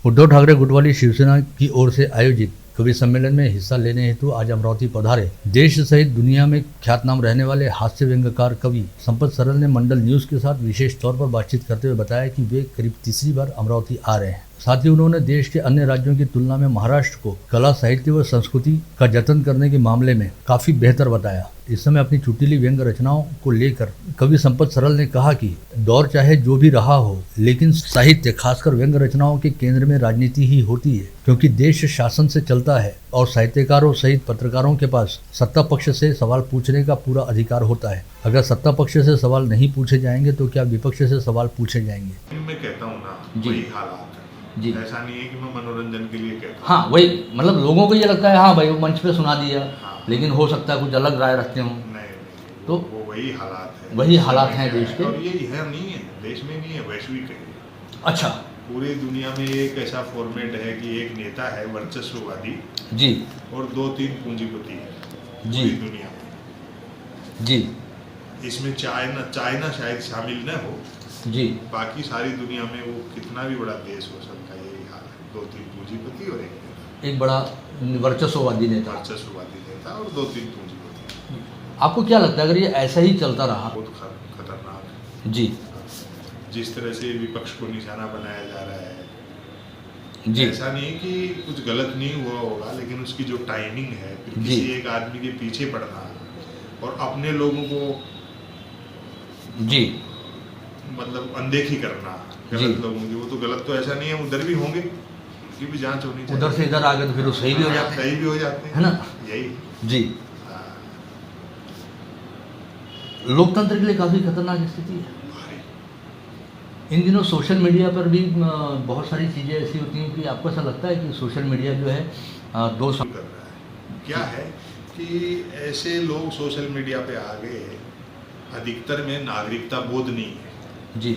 उद्धव ठाकरे गुटवाली शिवसेना की ओर से आयोजित कवि सम्मेलन में हिस्सा लेने हेतु आज अमरावती पधारे देश सहित दुनिया में ख्यातनाम रहने वाले हास्य व्यंग्यकार कवि संपत सरल ने मंडल न्यूज के साथ विशेष तौर पर बातचीत करते हुए बताया कि वे करीब तीसरी बार अमरावती आ रहे हैं। साथ ही उन्होंने देश के अन्य राज्यों की तुलना में महाराष्ट्र को कला, साहित्य व संस्कृति का जतन करने के मामले में काफी बेहतर बताया। इस समय अपनी चुटीली व्यंग्य रचनाओं को लेकर कवि संपत सरल ने कहा कि दौर चाहे जो भी रहा हो, लेकिन साहित्य खासकर व्यंग्य रचनाओं के केंद्र में राजनीति ही होती है, क्योंकि देश शासन से चलता है और साहित्यकारों सहित पत्रकारों के पास सत्ता पक्ष से सवाल पूछने का पूरा अधिकार होता है। अगर सत्ता पक्ष से सवाल नहीं पूछे जाएंगे तो क्या विपक्ष से सवाल पूछे जाएंगे? मैं कहता हूँ ना, वही हालात है जी। ऐसा नहीं है कि मैं मनोरंजन के लिए कहता हूँ। हाँ, वही मतलब लोगों को ये लगता है हाँ भाई वो मंच पे सुना दिया, हाँ। लेकिन हो सकता है कुछ अलग राय रखते हो। नहीं, तो वो वही हालात है, वही हालात हैं देश के। और ये यह नहीं है, देश में नहीं है, वैश्विक है। अच्छा, पूरी दुनिया में एक ऐसा फॉर्मेट है कि एक नेता है वर्चस्ववादी जी और 2-3 पूंजीपति है जी पूरी दुनिया में। जी इसमें चाइना शायद शामिल न हो, जी, बाकी सारी दुनिया में वो कितना भी बड़ा देश हो सकता है, यही हाल है। 2-3 पूंजीपति और एक नेता, एक बड़ा वर्चस्ववादी नेता। वर्चस्ववादी नेता और 2-3 पूंजीपति। आपको क्या लगता है अगर ये ऐसा ही चलता रहा? बहुत खतरनाक जी जिस तरह से विपक्ष को निशाना बनाया जा रहा है। जी ऐसा नहीं कि कुछ गलत नहीं हुआ होगा, लेकिन उसकी जो टाइमिंग है, फिर जी। किसी एक आदमी के पीछे पड़ना और अपने लोगों को जी मतलब अनदेखी करना जी। गलत लोगों की, वो तो गलत तो ऐसा नहीं है, उधर भी होंगे, उनकी भी जांच होनी चाहिए। उधर से इधर आ गए तो फिर वो सही भी हो जाते हैं, सही भी हो जाते हैं, है ना? यही जी। हाँ। लोकतंत्र के लिए काफी खतरनाक स्थिति है। इन दिनों सोशल मीडिया पर भी बहुत सारी चीज़ें ऐसी होती हैं कि आपको ऐसा लगता है कि सोशल मीडिया जो है दो कर रहा है। क्या है कि ऐसे लोग सोशल मीडिया पे आ गए, अधिकतर में नागरिकता बोध नहीं है। जी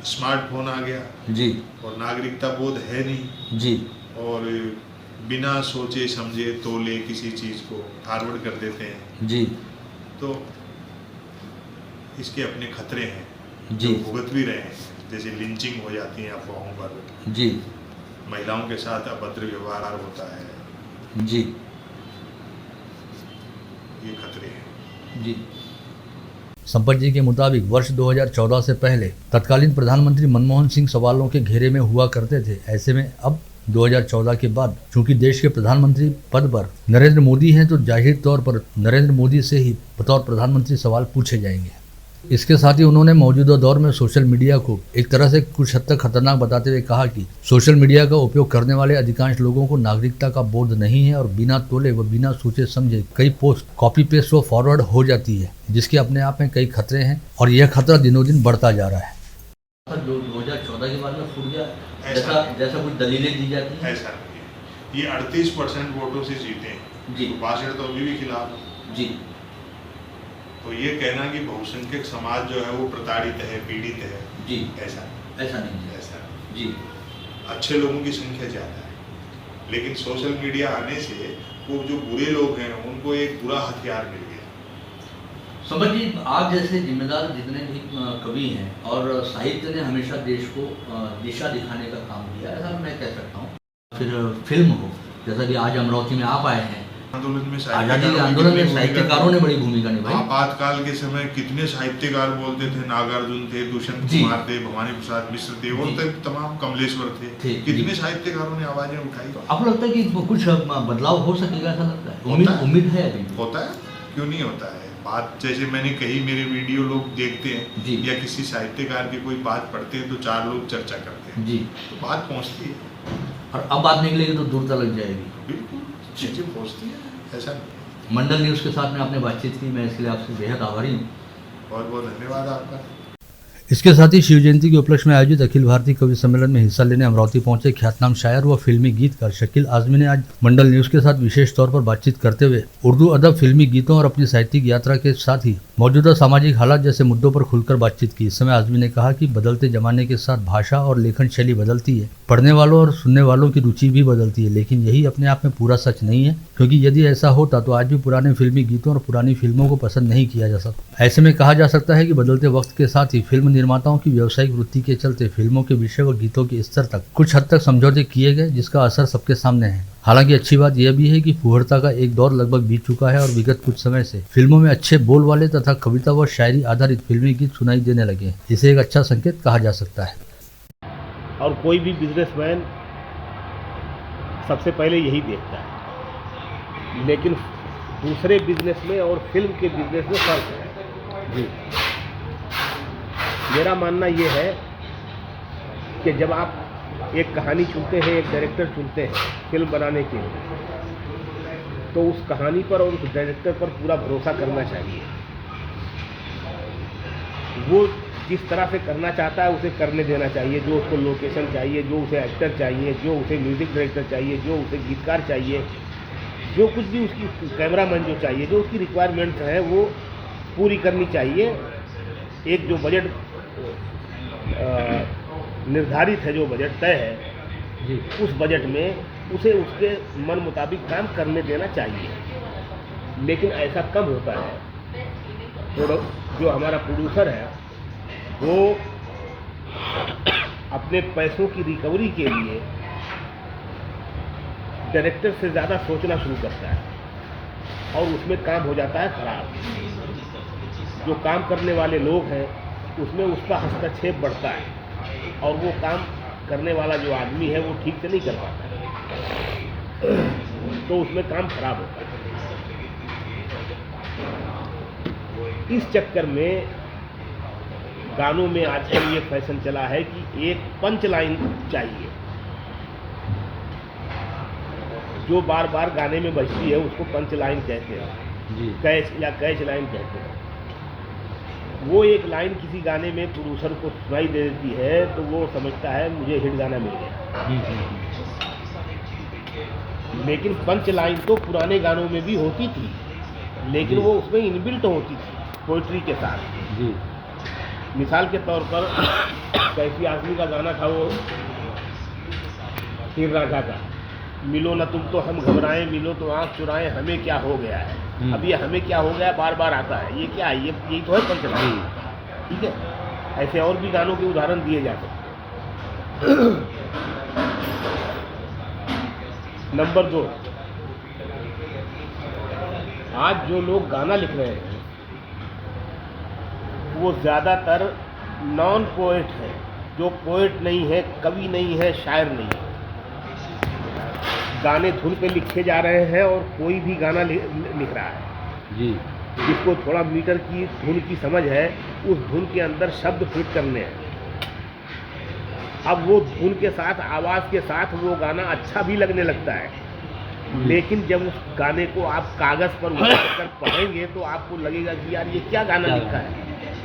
स्मार्टफोन आ गया जी और नागरिकता बोध है नहीं, जी और बिना सोचे समझे तोले किसी चीज़ को फॉरवर्ड कर देते हैं। जी तो इसके अपने खतरे हैं जी जो भुगत भी रहे हैं, जैसे लिंचिंग हो जाती है अफवाहों पर, जी महिलाओं के साथ अभद्र व्यवहार होता है, जी ये खतरे हैं। जी। संपत जी के मुताबिक वर्ष 2014 से पहले तत्कालीन प्रधानमंत्री मनमोहन सिंह सवालों के घेरे में हुआ करते थे। ऐसे में अब 2014 के बाद चूंकि देश के प्रधानमंत्री पद पर नरेंद्र मोदी हैं, तो जाहिर तौर पर नरेंद्र मोदी से ही बतौर प्रधानमंत्री सवाल पूछे जाएंगे। इसके साथ ही उन्होंने मौजूदा दौर में सोशल मीडिया को एक तरह से कुछ हद तक खतरनाक बताते हुए कहा कि सोशल मीडिया का उपयोग करने वाले अधिकांश लोगों को नागरिकता का बोध नहीं है और बिना तोले व बिना सोचे समझे कई पोस्ट कॉपी पेस्ट व फॉरवर्ड हो जाती है, जिसके अपने आप में कई खतरे हैं और यह खतरा दिनों दिन बढ़ता जा रहा है। 2014 के बाद में फूट गया जैसा कुछ दलीलें दी जाती हैं, ऐसा नहीं है। ये 38% वोटों से जीते हैं जी। 62 तो अभी भी खिलाफ जी। तो ये कहना कि बहुसंख्यक समाज जो है वो प्रताड़ित है, पीड़ित है, जी ऐसा ऐसा नहीं है। ऐसा जी अच्छे लोगों की संख्या ज़्यादा है, लेकिन सोशल मीडिया आने से वो जो बुरे लोग हैं उनको एक बुरा हथियार मिल गया। समझ जी, आप जैसे जिम्मेदार जितने भी कवि हैं और साहित्य ने हमेशा देश को दिशा दिखाने का काम किया, ऐसा मैं कह सकता हूँ। फिर फिल्म हो, जैसा कि आज अमरावती में आप आए हैं, आंदोलन में आजादी के आंदोलन में साहित्यकारों ने बड़ी भूमिका निभाई। आपातकाल के समय कितने साहित्यकार बोलते थे, नागार्जुन थे, दुष्यंत कुमार थे, भवानी प्रसाद मिश्र थे, वो तमाम कमलेश्वर थे, कितने साहित्यकारों ने आवाजें उठाई। तो आपको लगता है कि कुछ बदलाव हो सकेगा? ऐसा लगता है, उम्मीद है अभी? होता है, क्यों नहीं होता है। बात जैसे मैंने कही, मेरे वीडियो लोग देखते हैं या किसी साहित्यकार की कोई बात पढ़ते हैं तो 4 लोग चर्चा करते हैं जी, तो बात पहुंचती है। और अब बात निकलेगी तो दूर तक जाएगी। बिल्कुल चीजें पहुंचती है, ऐसा नहीं। मंडल न्यूज़ के साथ में आपने बातचीत की, मैं इसके लिए आपसे बेहद आभारी हूँ। बहुत बहुत धन्यवाद आपका। इसके साथ ही शिव जयंती के उपलक्ष्य में आयोजित अखिल भारतीय कवि सम्मेलन में हिस्सा लेने अमरावती पहुंचे ख्यातनाम शायर व फिल्मी गीतकार शकील आजमी ने आज मंडल न्यूज के साथ विशेष तौर पर बातचीत करते हुए उर्दू अदब, फिल्मी गीतों और अपनी साहित्यिक यात्रा के साथ ही मौजूदा सामाजिक हालात जैसे मुद्दों पर खुलकर बातचीत की। इस समय आजमी ने कहा कि बदलते जमाने के साथ भाषा और लेखन शैली बदलती है, पढ़ने वालों और सुनने वालों की रुचि भी बदलती है, लेकिन यही अपने आप में पूरा सच नहीं है, क्योंकि यदि ऐसा होता तो आज भी पुराने फिल्मी गीतों और पुरानी फिल्मों को पसंद नहीं किया जा सकता। ऐसे में कहा जा सकता है कि बदलते वक्त के साथ ही फिल्म निर्माताओं की व्यावसायिक वृत्ति के चलते फिल्मों के विषय व गीतों के स्तर तक कुछ हद तक समझौते किए गए, जिसका असर सबके सामने है। हालांकि अच्छी बात यह भी है कि फुहड़ता का एक दौर लगभग बीत चुका है और विगत कुछ समय से फिल्मों में अच्छे बोल वाले तथा कविता व शायरी आधारित फिल्मी गीत सुनाई देने लगे हैं। इसे एक अच्छा संकेत कहा जा सकता है। और कोई भी बिजनेसमैन सबसे पहले यही देखता है, लेकिन दूसरे बिजनेस में और फिल्म के बिजनेस में फर्क है जी। मेरा मानना ये है कि जब आप एक कहानी चुनते हैं, एक डायरेक्टर चुनते हैं फिल्म बनाने के लिए, तो उस कहानी पर और उस डायरेक्टर पर पूरा भरोसा करना चाहिए। वो जिस तरह से करना चाहता है उसे करने देना चाहिए। जो उसको लोकेशन चाहिए, जो उसे एक्टर चाहिए, जो उसे म्यूज़िक डायरेक्टर चाहिए, जो उसे गीतकार चाहिए, जो कुछ भी उसकी कैमरामैन जो चाहिए, जो उसकी रिक्वायरमेंट्स है वो पूरी करनी चाहिए। एक जो बजट निर्धारित है, जो बजट तय है जी, उस बजट में उसे उसके मन मुताबिक काम करने देना चाहिए। लेकिन ऐसा कब होता है, जो हमारा प्रोड्यूसर है वो अपने पैसों की रिकवरी के लिए डायरेक्टर से ज़्यादा सोचना शुरू करता है और उसमें काम हो जाता है खराब। जो काम करने वाले लोग हैं उसमें उसका हस्तक्षेप बढ़ता है और वो काम करने वाला जो आदमी है वो ठीक से नहीं कर पाता है, तो उसमें काम खराब होता है। इस चक्कर में गानों में आजकल ये फैशन चला है कि एक पंच लाइन चाहिए जो बार बार गाने में बजती है, उसको पंच लाइन कहते हैं, कैच या कैच लाइन कहते हैं। वो एक लाइन किसी गाने में प्रोड्यूसर को सुनाई दे देती है तो वो समझता है मुझे हिट गाना मिल गया। लेकिन पंच लाइन तो पुराने गानों में भी होती थी, लेकिन वो उसमें इनबिल्ट होती थी पोइट्री के साथ जी। मिसाल के तौर पर कैसी आदमी का गाना था वो हीर रांझा का, मिलो न तुम तो हम घबराएं, मिलो तो आँख चुराएं, हमें क्या हो गया है। अब ये हमें क्या हो गया बार बार आता है, ये क्या है, यही तो है पंचलाइन। ठीक है, ऐसे और भी गानों के उदाहरण दिए जा सकते हैं। नंबर 2, आज जो लोग गाना लिख रहे हैं वो ज़्यादातर नॉन पोएट है, जो पोएट नहीं है, कवि नहीं है, शायर नहीं है। गाने धुन पे लिखे जा रहे हैं और कोई भी गाना लिख रहा है जी। जिसको थोड़ा मीटर की धुन की समझ है, उस धुन के अंदर शब्द फिट करने हैं। अब वो धुन के साथ, आवाज़ के साथ वो गाना अच्छा भी लगने लगता है, लेकिन जब उस गाने को आप कागज़ पर उतार कर पढ़ेंगे तो आपको लगेगा कि यार ये क्या गाना लिखा है,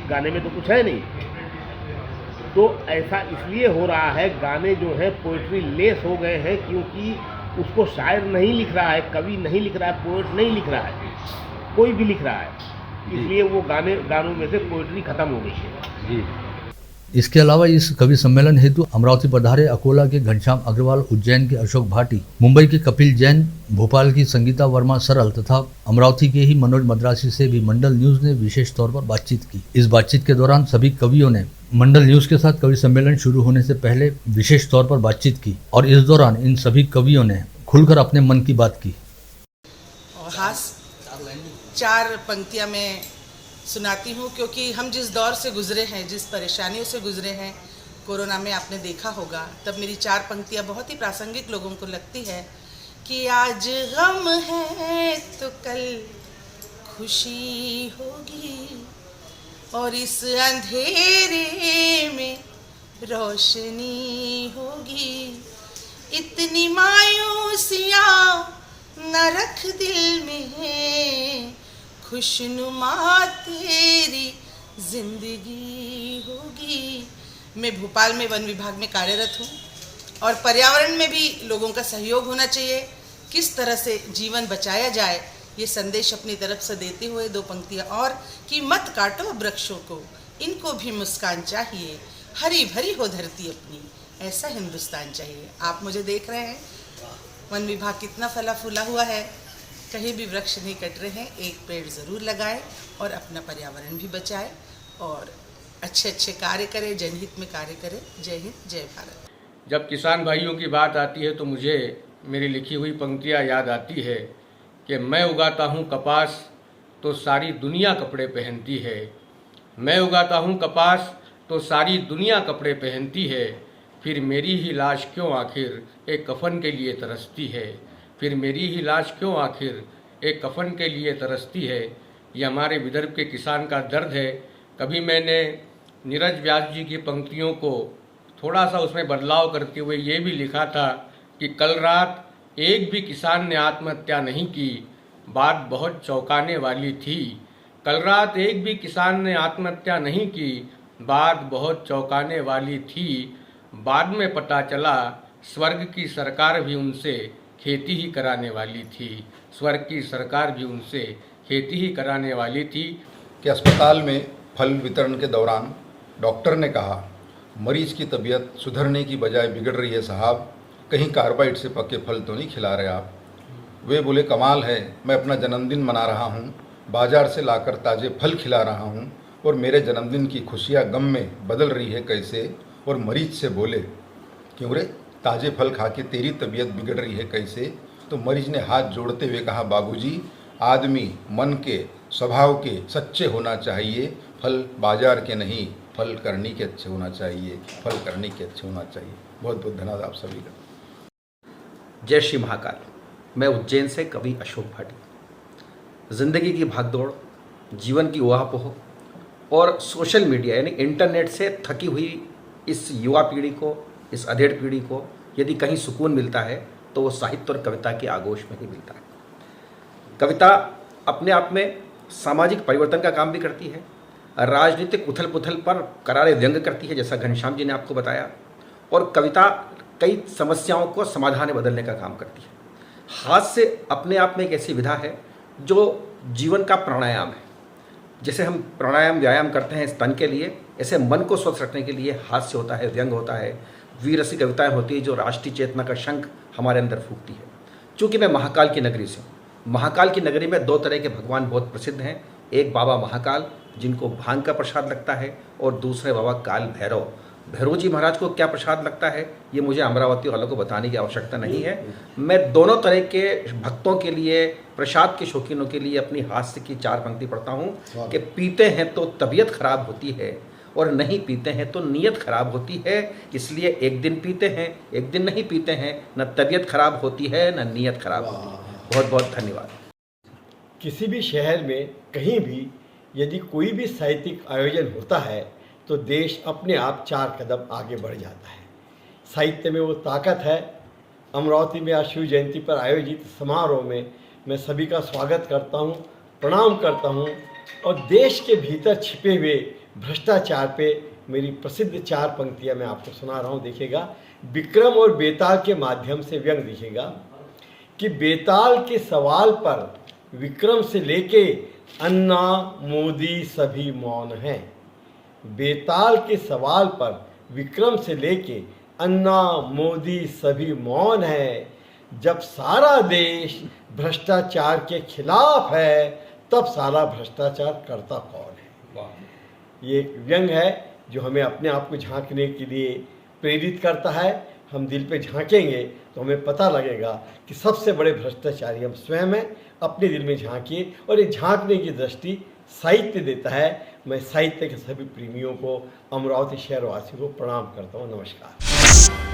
गाने में तो कुछ है नहीं। तो ऐसा इसलिए हो रहा है, गाने जो है पोइट्री लेस हो गए हैं, क्योंकि उसको शायर नहीं लिख रहा है, कवि नहीं लिख रहा है, पोएट नहीं लिख रहा है, कोई भी लिख रहा है, इसलिए वो गानों में से पोइट्री खत्म हो गई है जी। इसके अलावा इस कवि सम्मेलन हेतु अमरावती पधारे अकोला के घनश्याम अग्रवाल, उज्जैन के अशोक भाटी, मुंबई के कपिल जैन, भोपाल की संगीता वर्मा सरल तथा अमरावती के ही मनोज मद्रासी से भी मंडल न्यूज ने विशेष तौर पर बातचीत की। इस बातचीत के दौरान सभी कवियों ने मंडल न्यूज के साथ कवि सम्मेलन शुरू होने से पहले विशेष तौर पर बातचीत की और इस दौरान इन सभी कवियों ने खुलकर अपने मन की बात की। और 4 पंक्तियां मैं सुनाती हूँ, क्योंकि हम जिस दौर से गुजरे हैं, जिस परेशानियों से गुजरे हैं, कोरोना में आपने देखा होगा, तब मेरी 4 पंक्तियां बहुत ही प्रासंगिक लोगों को लगती है कि आज गम है तो कल खुशी होगी और इस अंधेरे में रोशनी होगी। इतनी मायूसियाँ न रख दिल में, खुशनुमा तेरी जिंदगी होगी। मैं भोपाल में वन विभाग में कार्यरत हूँ और पर्यावरण में भी लोगों का सहयोग होना चाहिए। किस तरह से जीवन बचाया जाए, ये संदेश अपनी तरफ से देते हुए 2 पंक्तियाँ और कि मत काटो वृक्षों को, इनको भी मुस्कान चाहिए, हरी भरी हो धरती अपनी, ऐसा हिंदुस्तान चाहिए। आप मुझे देख रहे हैं, वन विभाग कितना फला फूला हुआ है, कहीं भी वृक्ष नहीं कट रहे हैं। एक पेड़ ज़रूर लगाएं और अपना पर्यावरण भी बचाएं और अच्छे अच्छे कार्य करें, जनहित में कार्य करें। जय हिंद, जय भारत। जब किसान भाइयों की बात आती है तो मुझे मेरी लिखी हुई पंक्तियाँ याद आती है कि मैं उगाता हूँ कपास तो सारी दुनिया कपड़े पहनती है। मैं उगाता हूँ कपास तो सारी दुनिया कपड़े पहनती है। फिर मेरी ही लाश क्यों आखिर एक कफन के लिए तरसती है। फिर मेरी ही लाश क्यों आखिर एक कफन के लिए तरसती है। ये हमारे विदर्भ के किसान का दर्द है। कभी मैंने नीरज व्यास जी की पंक्तियों को थोड़ा सा उसमें बदलाव करते हुए ये भी लिखा था कि कल रात एक भी किसान ने आत्महत्या नहीं की, बात बहुत चौंकाने वाली थी। कल रात एक भी किसान ने आत्महत्या नहीं की, बात बहुत चौंकाने वाली थी। बाद में पता चला स्वर्ग की सरकार भी उनसे खेती ही कराने वाली थी। स्वर्ग की सरकार भी उनसे खेती ही कराने वाली थी। कि अस्पताल में फल वितरण के दौरान डॉक्टर ने कहा, मरीज की तबीयत सुधरने की बजाय बिगड़ रही है साहब, कहीं कार्बाइड से पके फल तो नहीं खिला रहे आप। वे बोले, कमाल है, मैं अपना जन्मदिन मना रहा हूँ, बाजार से लाकर ताज़े फल खिला रहा हूँ और मेरे जन्मदिन की खुशियाँ गम में बदल रही है कैसे। और मरीज से बोले, क्यों रे, ताज़े फल खा के तेरी तबीयत बिगड़ रही है कैसे। तो मरीज ने हाथ जोड़ते हुए कहा, बाबूजी, आदमी मन के स्वभाव के सच्चे होना चाहिए, फल बाजार के नहीं, फल करनी के अच्छे होना चाहिए, फल करने के अच्छे होना चाहिए। बहुत बहुत धन्यवाद आप सभी का। जय श्री महाकाल। मैं उज्जैन से कवि अशोक भाटी। ज़िंदगी की भागदौड़, जीवन की उहापोह और सोशल मीडिया यानी इंटरनेट से थकी हुई इस युवा पीढ़ी को, इस अधेड़ पीढ़ी को यदि कहीं सुकून मिलता है तो वो साहित्य और कविता के आगोश में ही मिलता है। कविता अपने आप में सामाजिक परिवर्तन का काम भी करती है, राजनीतिक उथल पुथल पर करारे व्यंग करती है जैसा घनश्याम जी ने आपको बताया, और कविता कई समस्याओं को समाधान में बदलने का काम करती है। हास्य अपने आप में एक ऐसी विधा है जो जीवन का प्राणायाम है। जैसे हम प्राणायाम व्यायाम करते हैं तन के लिए, ऐसे मन को स्वस्थ रखने के लिए हास्य होता है, व्यंग होता है, वीर रसी कविताएँ होती है जो राष्ट्रीय चेतना का शंख हमारे अंदर फूंकती है। चूँकि मैं महाकाल की नगरी से हूँ, महाकाल की नगरी में दो तरह के भगवान बहुत प्रसिद्ध हैं। एक बाबा महाकाल जिनको भांग का प्रसाद लगता है, और दूसरे बाबा काल भैरव। भैरव जी महाराज को क्या प्रसाद लगता है ये मुझे अमरावती वालों को बताने की आवश्यकता नहीं है। मैं दोनों तरह के भक्तों के लिए, प्रसाद के शौकीनों के लिए अपनी हास्य की चार पंक्ति पढ़ता हूँ कि पीते हैं तो तबीयत खराब होती है और नहीं पीते हैं तो नीयत खराब होती है। इसलिए एक दिन पीते हैं, एक दिन नहीं पीते हैं, न तबीयत खराब होती है न नीयत खराब होती है। बहुत बहुत धन्यवाद। किसी भी शहर में कहीं भी यदि कोई भी साहित्यिक आयोजन होता है तो देश अपने आप 4 कदम आगे बढ़ जाता है। साहित्य में वो ताकत है। अमरावती में आज शिव जयंती पर आयोजित समारोह में मैं सभी का स्वागत करता हूँ, प्रणाम करता हूँ, और देश के भीतर छिपे हुए भ्रष्टाचार पे मेरी प्रसिद्ध 4 पंक्तियाँ मैं आपको सुना रहा हूँ। देखिएगा, विक्रम और बेताल के माध्यम से व्यंग दिखेगा कि बेताल के सवाल पर विक्रम से लेके अन्ना मोदी सभी मौन हैं। बेताल के सवाल पर विक्रम से लेके अन्ना मोदी सभी मौन हैं। जब सारा देश भ्रष्टाचार के खिलाफ है तब सारा भ्रष्टाचार करता कौन है। ये एक व्यंग है जो हमें अपने आप को झांकने के लिए प्रेरित करता है। हम दिल पे झांकेंगे तो हमें पता लगेगा कि सबसे बड़े भ्रष्टाचारी हम स्वयं हैं। अपने दिल में झांकिए, और ये झांकने की दृष्टि साहित्य देता है। मैं साहित्य के सभी प्रेमियों को, अमरावती शहरवासियों को प्रणाम करता हूँ। नमस्कार।